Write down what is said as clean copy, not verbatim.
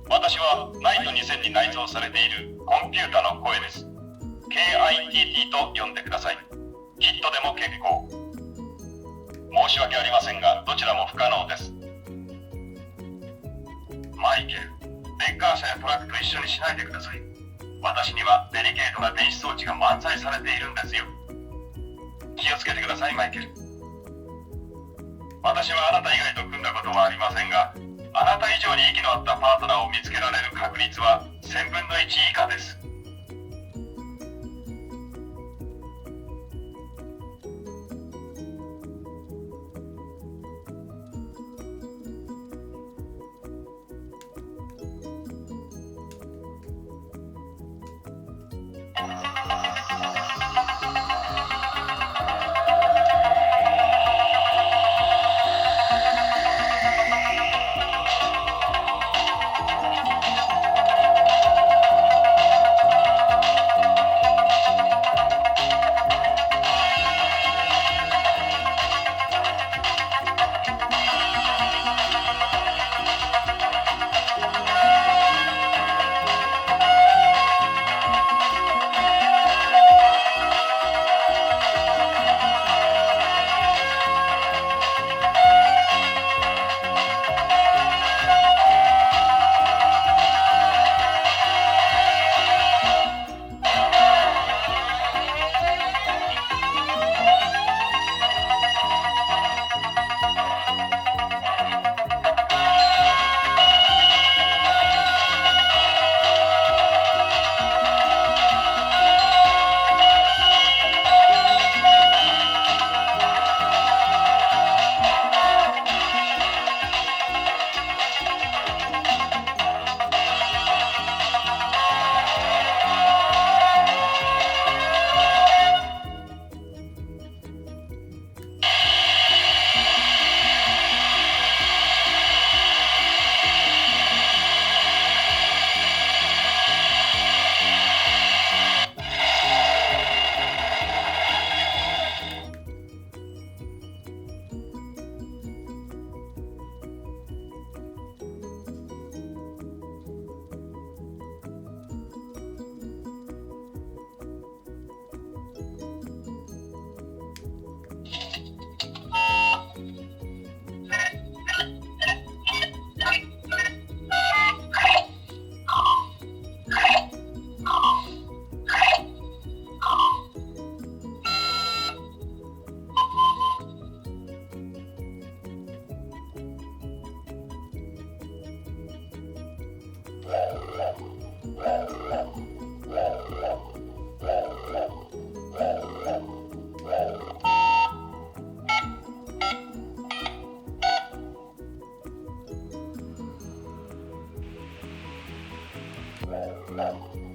私はナイト2000に内蔵されているコンピュータの声です。KITT と呼んでください。キットでも結構。申し訳ありませんが、どちらも不可能です。マイケル、レッカー車やトラックと一緒にしないでください。私にはデリケートな電子装置が満載されているんですよ。気をつけてください、マイケル。私はあなた以外と組んだことはありませんが、あなた以上に息の合ったパートナーを見つけられる確率は1000分の1以下です。Well.